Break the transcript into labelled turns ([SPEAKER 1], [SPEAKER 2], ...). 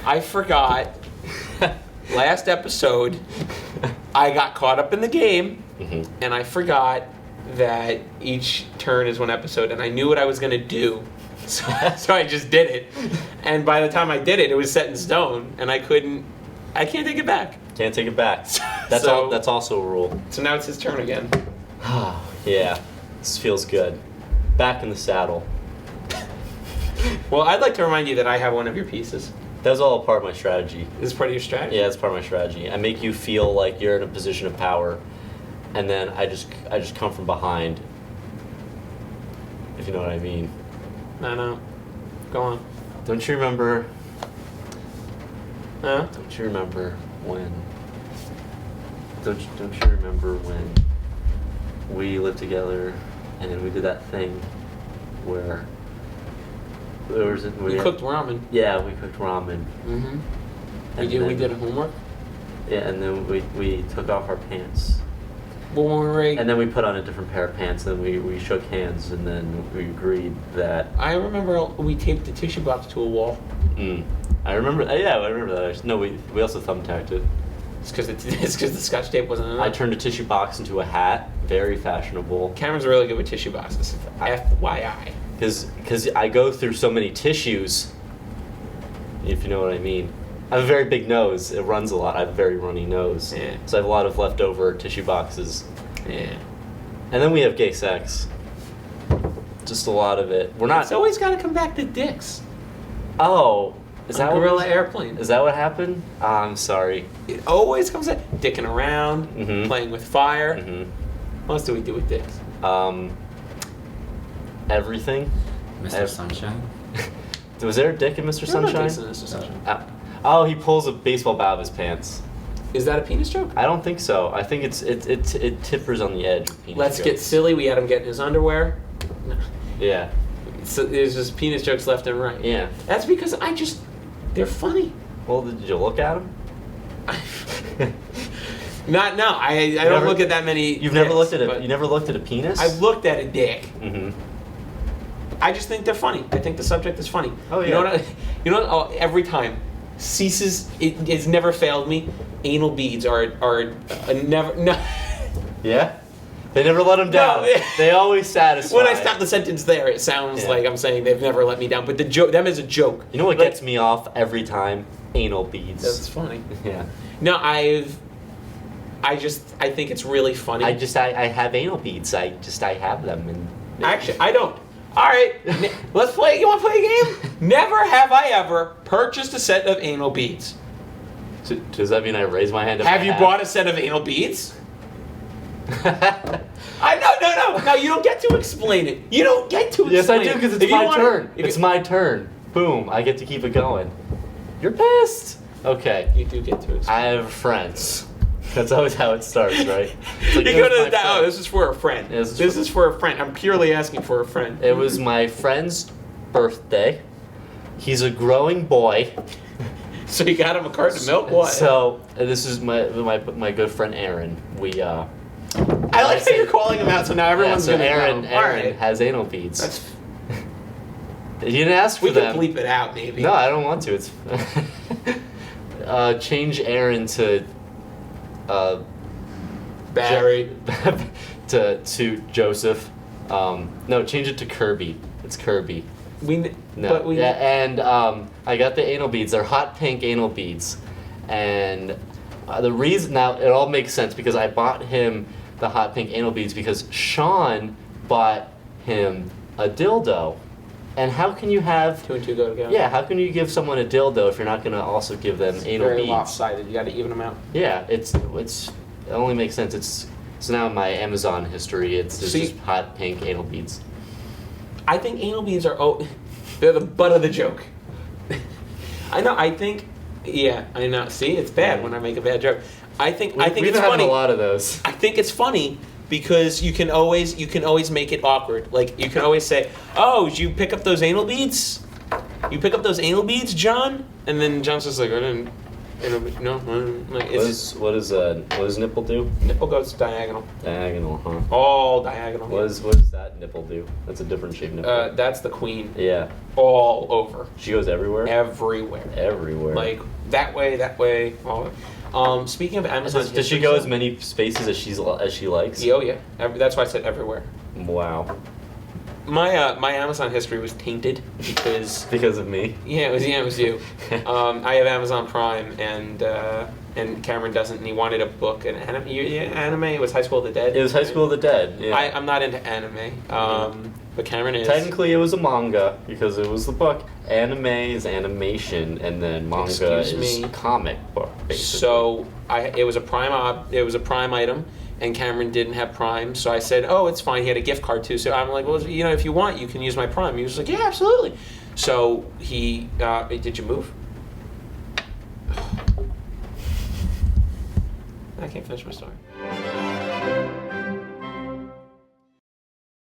[SPEAKER 1] I forgot. Last episode, I got caught up in the game, and I forgot that each turn is one episode, and I knew what I was going to do, so I just did it. And by the time I did it, it was set in stone, and I can't take it back.
[SPEAKER 2] Can't take it back. That's also a rule.
[SPEAKER 1] So now it's his turn again.
[SPEAKER 2] Yeah, this feels good. Back in the saddle.
[SPEAKER 1] Well, I'd like to remind you that I have one of your pieces.
[SPEAKER 2] That's all a part of my strategy.
[SPEAKER 1] Is this part of your strategy?
[SPEAKER 2] Yeah, it's part of my strategy. I make you feel like you're in a position of power, and then I just come from behind. If you know what I mean.
[SPEAKER 1] No. Go on.
[SPEAKER 2] Don't you remember?
[SPEAKER 1] Huh?
[SPEAKER 2] Don't you remember when? Don't you remember when we lived together, and then we did that thing where?
[SPEAKER 1] We cooked ramen.
[SPEAKER 2] Yeah, we cooked ramen.
[SPEAKER 1] Mm-hmm. We did a homework?
[SPEAKER 2] Yeah, and then we took off our pants.
[SPEAKER 1] And
[SPEAKER 2] then we put on a different pair of pants, and then we shook hands, and then we agreed that...
[SPEAKER 1] I remember we taped the tissue box to a wall.
[SPEAKER 2] I remember that. No, we also thumbtacked it.
[SPEAKER 1] It's because the Scotch tape wasn't enough.
[SPEAKER 2] I turned a tissue box into a hat. Very fashionable.
[SPEAKER 1] Cameron's really good with tissue boxes. FYI.
[SPEAKER 2] Because I go through so many tissues, if you know what I mean. I have a very big nose. It runs a lot. I have a very runny nose.
[SPEAKER 1] Yeah.
[SPEAKER 2] So I have a lot of leftover tissue boxes.
[SPEAKER 1] Yeah.
[SPEAKER 2] And then we have gay sex. Just a lot of it.
[SPEAKER 1] It's always got to come back to dicks.
[SPEAKER 2] Oh. Is that
[SPEAKER 1] Gorilla Airplane?
[SPEAKER 2] Is that what happened? I'm sorry.
[SPEAKER 1] It always comes at dicking around, playing with fire. What else do we do with dicks?
[SPEAKER 2] Everything.
[SPEAKER 3] Mr. Sunshine?
[SPEAKER 2] Was there a dick in Mr. Sunshine?
[SPEAKER 1] No dicks in Mr. Sunshine.
[SPEAKER 2] He pulls a baseball bat out of his pants.
[SPEAKER 1] Is that a penis joke?
[SPEAKER 2] I don't think so. I think it tippers on the edge of penis
[SPEAKER 1] Let's
[SPEAKER 2] jokes.
[SPEAKER 1] get silly. We had him get in his underwear. No.
[SPEAKER 2] Yeah.
[SPEAKER 1] So there's just penis jokes left and right.
[SPEAKER 2] Yeah.
[SPEAKER 1] That's because they're funny.
[SPEAKER 2] Well, did you look at them?
[SPEAKER 1] I don't look at that many.
[SPEAKER 2] You never looked at a penis?
[SPEAKER 1] I've looked at a dick.
[SPEAKER 2] Mm-hmm.
[SPEAKER 1] I just think they're funny. I think the subject is funny.
[SPEAKER 2] Oh yeah.
[SPEAKER 1] You know what? Every time ceases. It's never failed me. Anal beads are never. No.
[SPEAKER 2] Yeah. They never let them down. No. They always satisfy.
[SPEAKER 1] When I stop the sentence there, it sounds like I'm saying they've never let me down. But them is a joke.
[SPEAKER 2] You know what gets me off every time? Anal beads.
[SPEAKER 1] That's funny.
[SPEAKER 2] Yeah.
[SPEAKER 1] No, I think it's really funny.
[SPEAKER 2] I have anal beads. I have them. And
[SPEAKER 1] actually, I don't. All right, let's play. You want to play a game? Never have I ever purchased a set of anal beads.
[SPEAKER 2] So, does that mean I raise my hand?
[SPEAKER 1] Have you bought a set of anal beads? No. You don't get to explain it. You don't get to explain it.
[SPEAKER 2] Yes, I do, because it's my turn. It's my turn. Boom, I get to keep it going. You're pissed. Okay.
[SPEAKER 1] You do get to explain.
[SPEAKER 2] I have friends. That's always how it starts, right?
[SPEAKER 1] Like, you go to this is for a friend. This is for a friend. I'm purely asking for a friend.
[SPEAKER 2] It was my friend's birthday. He's a growing boy.
[SPEAKER 1] So you got him a carton of milk? What?
[SPEAKER 2] So this is my good friend Aaron.
[SPEAKER 1] I like how you're calling him out, so now everyone's going to know.
[SPEAKER 2] Aaron has anal beads. You didn't ask for them.
[SPEAKER 1] We can bleep it out, maybe.
[SPEAKER 2] No, I don't want to. It's change Aaron to
[SPEAKER 1] Barry
[SPEAKER 2] to Joseph. No, change it to Curby. It's Curby. I got the anal beads. They're hot pink anal beads, and the reason now it all makes sense because I bought him the hot pink anal beads because Sean bought him a dildo. And how can you have...
[SPEAKER 1] 2 and 2 go together.
[SPEAKER 2] Yeah, how can you give someone a dildo if you're not going to also give them anal beads?
[SPEAKER 1] Very lopsided. You got to even them out.
[SPEAKER 2] Yeah, it only makes sense. It's now in my Amazon history. It's just hot pink anal beads.
[SPEAKER 1] I think anal beads are... they're the butt of the joke. I know. I think... Yeah, I know. See, it's bad when I make a bad joke. I think it's funny.
[SPEAKER 2] We've had a lot of those.
[SPEAKER 1] I think it's funny because you can always make it awkward. Like, you can always say, "Oh, did you pick up those anal beads? You pick up those anal beads, John?" And then John's just like, "I didn't No, it's
[SPEAKER 2] What does nipple do?
[SPEAKER 1] nipple goes diagonal.
[SPEAKER 2] Diagonal, huh?
[SPEAKER 1] All diagonal.
[SPEAKER 2] What does that nipple do? That's a different shaped nipple.
[SPEAKER 1] That's the queen.
[SPEAKER 2] Yeah.
[SPEAKER 1] All over.
[SPEAKER 2] She goes everywhere?
[SPEAKER 1] Everywhere.
[SPEAKER 2] Everywhere.
[SPEAKER 1] Like that way, all. Speaking of Amazon,
[SPEAKER 2] Does she go as many spaces as she likes?
[SPEAKER 1] Oh yeah. That's why I said everywhere.
[SPEAKER 2] Wow.
[SPEAKER 1] My Amazon history was tainted because
[SPEAKER 2] of me.
[SPEAKER 1] Yeah, it was you. I have Amazon Prime, and Cameron doesn't, and he wanted a book, an anime. Anime. It was High School of the Dead.
[SPEAKER 2] It was High School of the Dead. Yeah.
[SPEAKER 1] I'm not into anime, but Cameron is.
[SPEAKER 2] Technically, it was a manga because it was the book. Anime is animation, and then manga is comic book. Basically.
[SPEAKER 1] So it was a Prime item. And Cameron didn't have Prime, so I said, "Oh, it's fine." He had a gift card too, so I'm like, "Well, if you want, you can use my Prime." He was like, "Yeah, absolutely." So he, did you move? I can't finish my story.